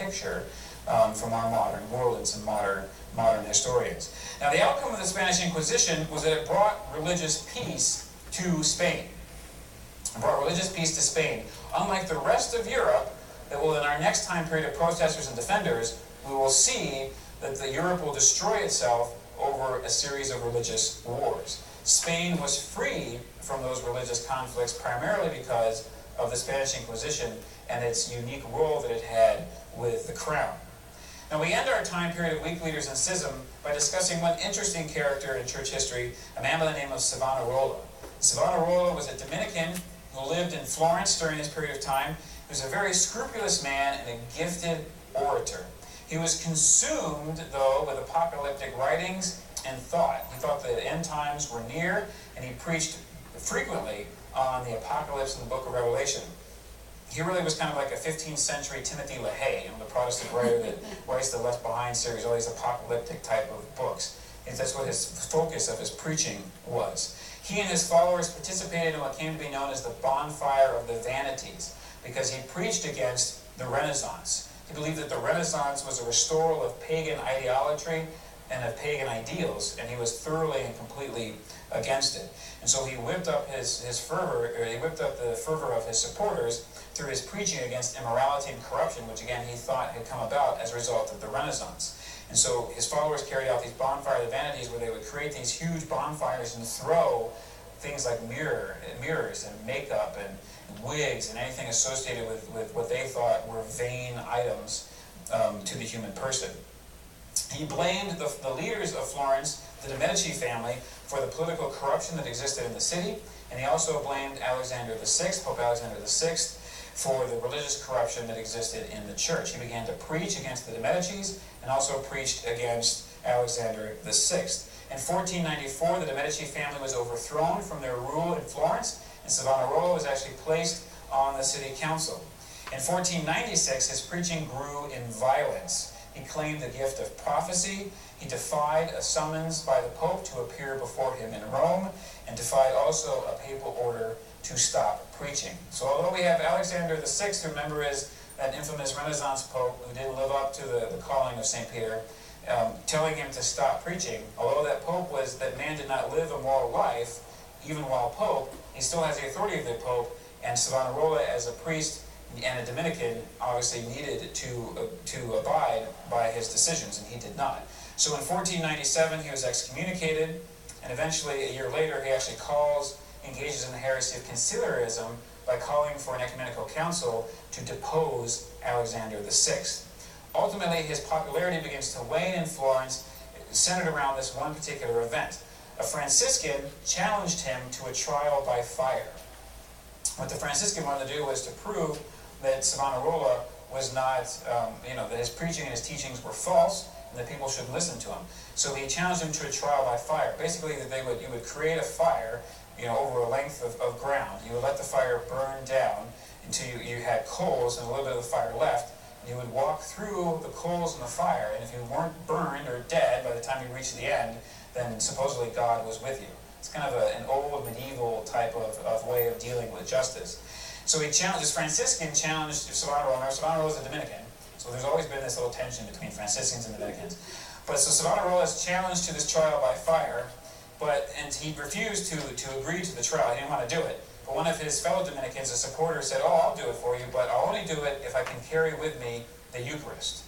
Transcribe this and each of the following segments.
picture from our modern world and some modern historians. Now, the outcome of the Spanish Inquisition was that it brought religious peace to Spain. It brought religious peace to Spain. Unlike the rest of Europe, that will, in our next time period of protesters and defenders, we will see that Europe will destroy itself over a series of religious wars. Spain was free from those religious conflicts primarily because of the Spanish Inquisition and its unique role that it had with the crown. Now, we end our time period of weak leaders and schism by discussing one interesting character in church history, a man by the name of Savonarola. Savonarola was a Dominican who lived in Florence during this period of time. He was a very scrupulous man and a gifted orator. He was consumed, though, with apocalyptic writings and thought. He thought the end times were near, and he preached frequently on the apocalypse in the book of Revelation. He really was kind of like a 15th century Timothy LaHaye, the Protestant writer that writes the Left Behind series, all these apocalyptic type of books. And that's what his focus of his preaching was. He and his followers participated in what came to be known as the bonfire of the vanities, because he preached against the Renaissance. He believed that the Renaissance was a restoral of pagan idolatry and of pagan ideals, and he was thoroughly and completely against it. And so he whipped up his fervor, or he whipped up the fervor of his supporters through his preaching against immorality and corruption, which again he thought had come about as a result of the Renaissance. And so his followers carried out these bonfire of the vanities, where they would create these huge bonfires and throw things like mirrors and makeup and wigs and anything associated with what they thought were vain items to the human person. He blamed the leaders of Florence, the Medici family, for the political corruption that existed in the city, and he also blamed Alexander VI, Pope Alexander VI, for the religious corruption that existed in the church. He began to preach against the Medicis and also preached against Alexander VI. In 1494, the Medici family was overthrown from their rule in Florence, and Savonarola was actually placed on the city council. In 1496, his preaching grew in violence. He claimed the gift of prophecy. He defied a summons by the Pope to appear before him in Rome, and defied also a papal order to stop preaching. So although we have Alexander VI, who remember is that infamous Renaissance Pope who didn't live up to the calling of St. Peter, telling him to stop preaching, although that man did not live a moral life, even while Pope, he still has the authority of the Pope, and Savonarola, as a priest and a Dominican, obviously needed to abide by his decisions, and he did not. So in 1497, he was excommunicated, and eventually, a year later, he actually engages in the heresy of conciliarism by calling for an ecumenical council to depose Alexander VI. Ultimately, his popularity begins to wane in Florence, centered around this one particular event. A Franciscan challenged him to a trial by fire. What the Franciscan wanted to do was to prove that Savonarola was not, that his preaching and his teachings were false, and that people should listen to him. So he challenged him to a trial by fire. Basically, that you would create a fire, over a length of ground. You would let the fire burn down until you had coals and a little bit of the fire left. You would walk through the coals and the fire, and if you weren't burned or dead by the time you reached the end, then supposedly God was with you. It's kind of an old medieval type of way of dealing with justice. So this Franciscan challenged Savonarola. Now, Savonarola is a Dominican, so there's always been this little tension between Franciscans and Dominicans. But so Savonarola is challenged to this trial by fire, and he refused to agree to the trial. He didn't want to do it. But one of his fellow Dominicans, a supporter, said, "Oh, I'll do it for you, but I'll only do it if I can carry with me the Eucharist."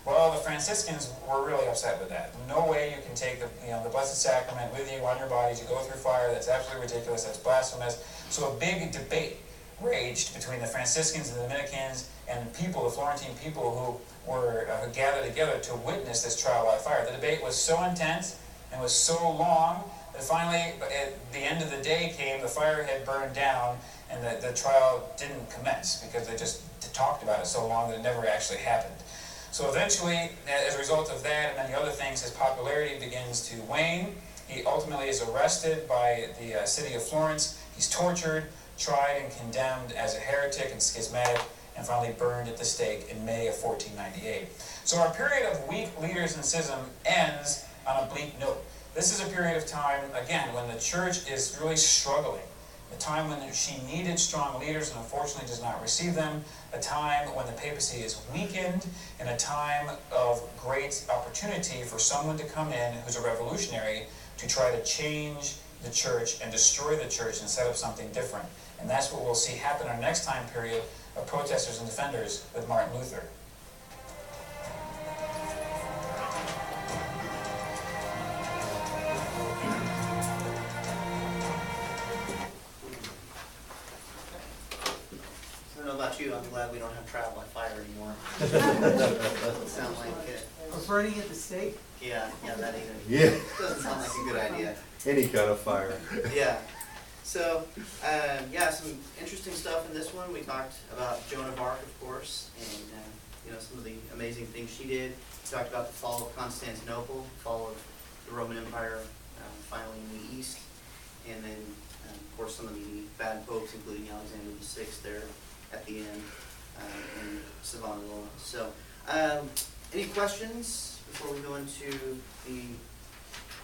Well, the Franciscans were really upset with that. No way you can take the Blessed Sacrament with you on your body to go through fire. That's absolutely ridiculous. That's blasphemous. So a big debate raged between the Franciscans and the Dominicans and the Florentine people who were gathered together to witness this trial by fire. The debate was so intense and was so long that finally, at the end of the day came, the fire had burned down, and the trial didn't commence because they just talked about it so long that it never actually happened. So eventually, as a result of that and many other things, his popularity begins to wane. He ultimately is arrested by the city of Florence. He's tortured, tried, and condemned as a heretic and schismatic, and finally burned at the stake in May of 1498. So our period of weak leaders and schism ends on a bleak note. This is a period of time, again, when the church is really struggling. A time when she needed strong leaders and unfortunately does not receive them. a time when the papacy is weakened, and a time of great opportunity for someone to come in who's a revolutionary to try to change the church and destroy the church and set up something different. And that's what we'll see happen in our next time period of protesters and defenders with Martin Luther. I don't know about you, I'm glad we don't have trial by fire anymore. Sound like it. Or burning at the stake? Yeah, that either. Yeah. Doesn't sound like a good idea. Any kind of fire. Yeah. So, some interesting stuff in this one. We talked about Joan of Arc, of course, and some of the amazing things she did. We talked about the fall of Constantinople, the fall of the Roman Empire finally in the East, and then, of course, some of the bad popes, including Alexander VI there at the end in Savonarola. So, any questions before we go into the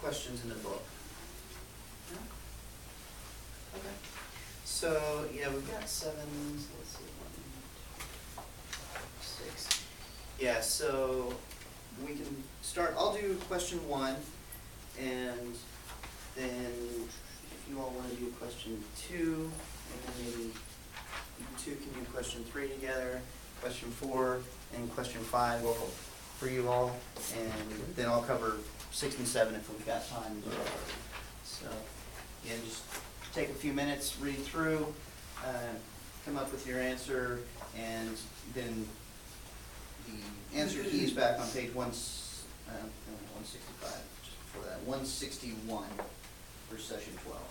questions in the book? No? Okay. So, we've got 7, so let's see, 1, 6. Yeah, so we can start, I'll do question 1, and then if you all want to do question 2, and then maybe you two can do question 3 together, question 4, and question 5 for you all, and then I'll cover 6 and 7 if we've got time as well. So, just take a few minutes, read through, come up with your answer, and then the answer key is back on page 165, just before that, 161 for session 12.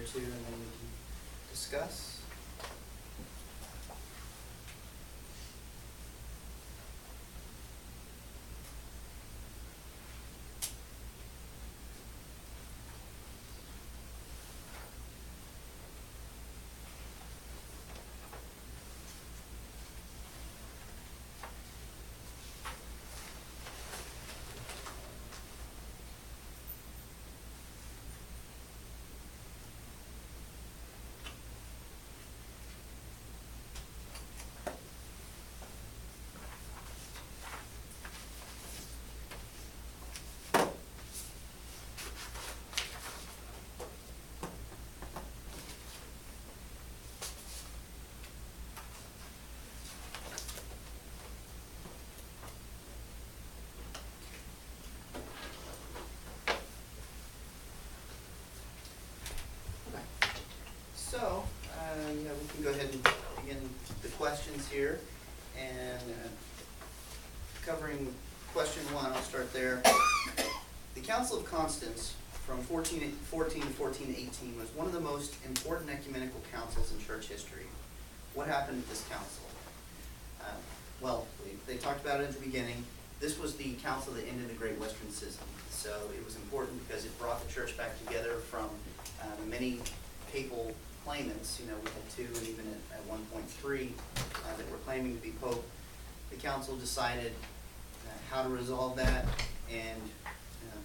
two, and then we can discuss. So, yeah, we can go ahead and begin the questions here. And covering question 1, I'll start there. The Council of Constance from 1414 to 1418 was one of the most important ecumenical councils in church history. What happened at this council? Well, they talked about it at the beginning. This was the council that ended the Great Western Schism. So it was important because it brought the church back together from many papal claimants. You know, we had 2 and even at one point 3 that were claiming to be pope. The council decided how to resolve that, and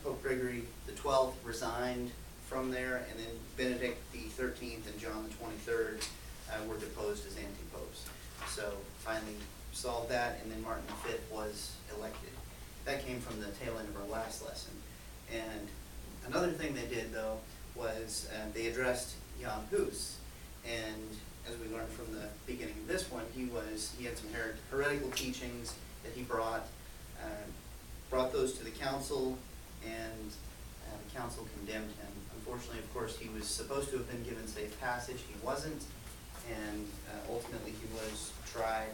Pope Gregory XII resigned from there, and then Benedict XIII and John the 23rd were deposed as anti-popes. So finally solved that, and then Martin V was elected. That came from the tail end of our last lesson. And another thing they did, though, was they addressed Jan Hus. And as we learned from the beginning of this one, he had some heretical teachings that he brought those to the council, and the council condemned him. Unfortunately, of course, he was supposed to have been given safe passage. He wasn't, and ultimately he was tried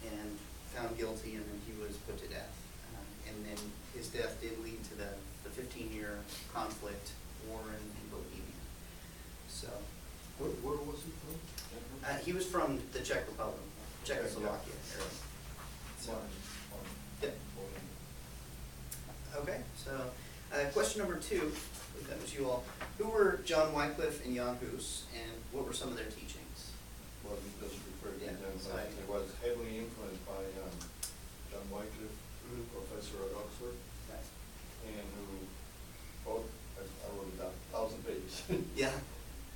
and found guilty, and then he was put to death. And then his death did lead to the 15-year conflict war in Bohemia. So, Where was he from? he was from the Czech Republic, Czechoslovakia. So, yep. Okay, so question number 2, that was you all. Who were John Wycliffe and Jan Hus, and what were some of their teachings? Well, you just referred to Yeah, them, so but he was heavily influenced by John Wycliffe, professor at Oxford, Right. and who wrote, I wrote about 1,000 pages Yeah.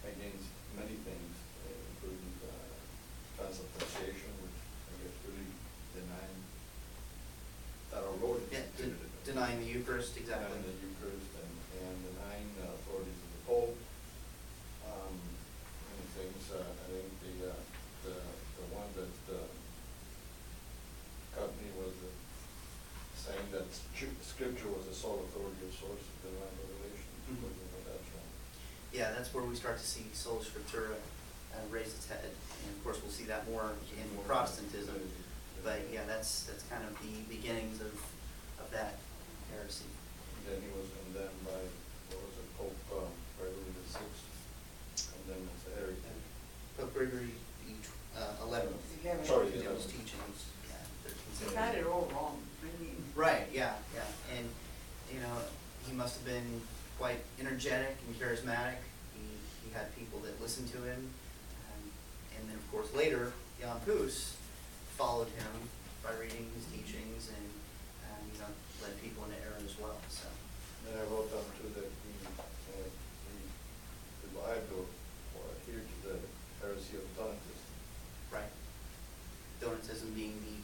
against many things, including transubstantiation, which I guess really denying that our Lord Yeah, instituted it. denying the Eucharist, exactly. And the Eucharist, and denying the authorities of the Pope, and things. I think the one that got me was saying that Scripture was the sole authority of source of divine revelation. Mhm. That's wrong. Yeah, that's where we start to see sola scriptura raise its head, and of course we'll see that more in Protestantism. But yeah, that's kind of the beginnings of that heresy. And then he was condemned by, what was it, Pope Gregory VI, condemned as a heretic. Pope Gregory the 11th. Sorry, Condemned his 11th. teachings. Yeah, they're He considered. had it all wrong. I mean, Right, yeah, and you know, he must have been quite energetic and charismatic. He had people that listened to him, and then of course later Jan Hus followed him by reading his teachings and you know, led people into error as well. So And I wrote down too that the Bible adhered to the heresy of Donatism. right, Donatism being the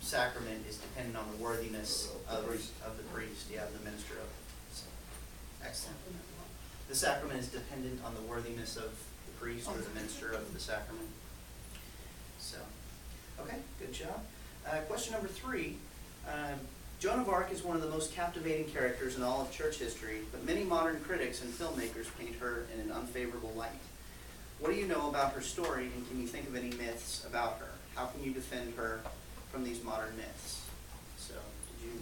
sacrament is dependent on the worthiness Of the priest. of the priest, yeah, the minister of it. So, excellent. The sacrament is dependent on the worthiness of the priest or the minister of the sacrament. So, okay, good job. Question number 3. Joan of Arc is one of the most captivating characters in all of church history, but many modern critics and filmmakers paint her in an unfavorable light. What do you know about her story, and can you think of any myths about her? How can you defend her from these modern myths? So, did you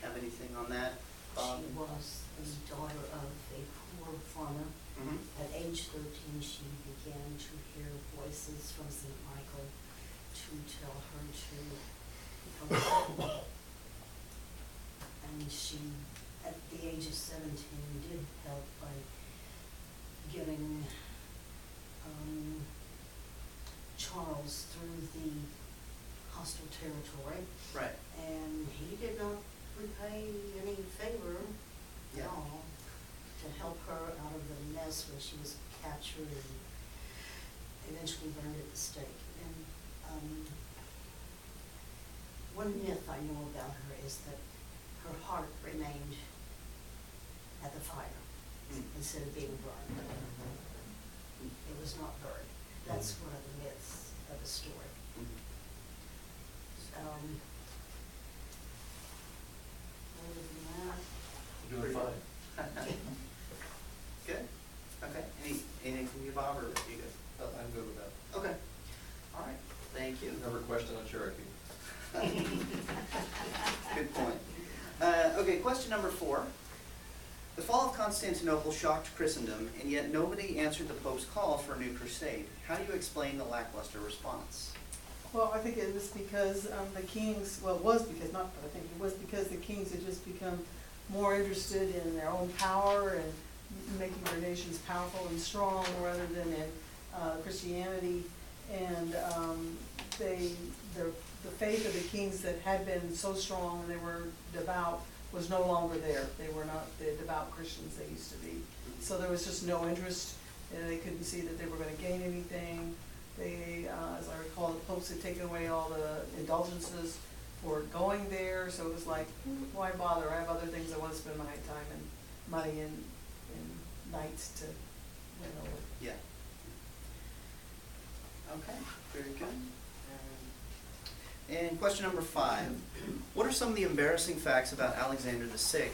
have anything on that, Bob? She was the daughter of a poor farmer Mhm. At age 13, she began to hear voices from St. Michael to tell her to become pregnant. And she, at the age of 17, did help by getting Charles through the hostile territory. Right. And he did not repay any favor Yeah. at all to help her out of the mess where she was captured and eventually burned at the stake. And one myth I know about her is that her heart remained at the fire instead of being burned. It was not burned. That's one of the myths of the story. Other than that, You're doing fine. Good. Okay. Anything from you, Bob, or you good? I'm good with that. Okay. All right. Thank you. Never question on Cherokee. Good point. Okay, question number 4. The fall of Constantinople shocked Christendom, and yet nobody answered the Pope's call for a new crusade. How do you explain the lackluster response? Well, I think it was because the kings, well, it was because, not but I think it was because the kings had just become more interested in their own power and making their nations powerful and strong rather than in Christianity. And the faith of the kings that had been so strong and they were devout was no longer there. They were not the devout Christians they used to be. So there was just no interest, and they couldn't see that they were going to gain anything. They, as I recall, the popes had taken away all the indulgences for going there, so it was like, why bother? I have other things I want to spend my time and money and nights to win over. Yeah. Okay, very good. And question number 5. What are some of the embarrassing facts about Alexander VI?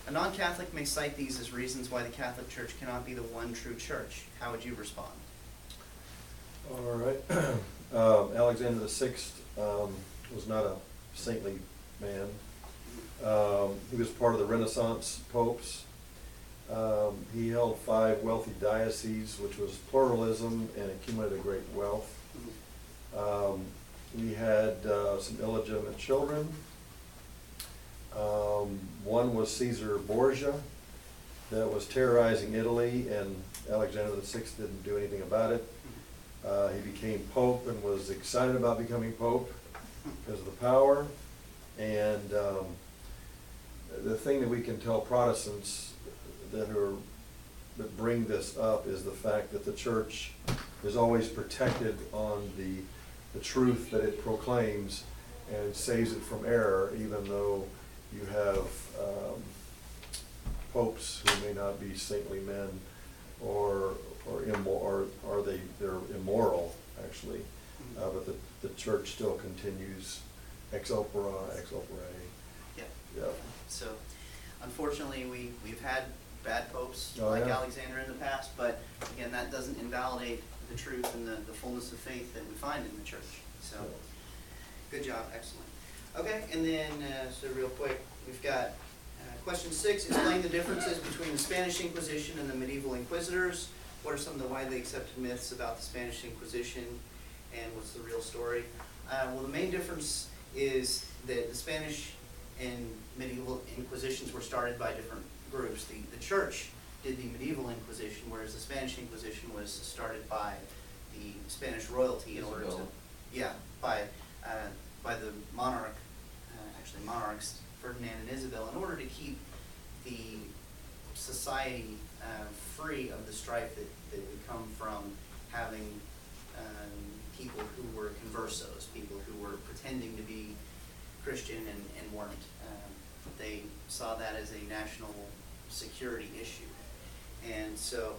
A non-Catholic may cite these as reasons why the Catholic Church cannot be the one true church. How would you respond? All right. Alexander VI was not a saintly man. He was part of the Renaissance popes. He held 5 wealthy dioceses, which was pluralism, and accumulated great wealth. We had some illegitimate children. One was Caesar Borgia that was terrorizing Italy, and Alexander VI didn't do anything about it. He became Pope and was excited about becoming Pope because of the power. And the thing that we can tell Protestants that bring this up is the fact that the church is always protected on the truth that it proclaims and saves it from error, even though you have popes who may not be saintly men or they're immoral actually, but the church still continues ex opere. Yeah. Yeah. So, unfortunately, we've had bad popes Oh, like yeah. Alexander in the past, but again, that doesn't invalidate the truth and the fullness of faith that we find in the church. So, good job, excellent. Okay, and then, so real quick, we've got question 6, explain the differences between the Spanish Inquisition and the medieval inquisitors. What are some of the widely accepted myths about the Spanish Inquisition, and what's the real story? Well, the main difference is that the Spanish and medieval inquisitions were started by different groups. The church did the medieval Inquisition, whereas the Spanish Inquisition was started by the Spanish royalty in order to, by the monarch, actually monarchs, Ferdinand and Isabel, in order to keep the society free of the strife that would come from having people who were conversos, people who were pretending to be Christian and weren't. They saw that as a national security issue. And so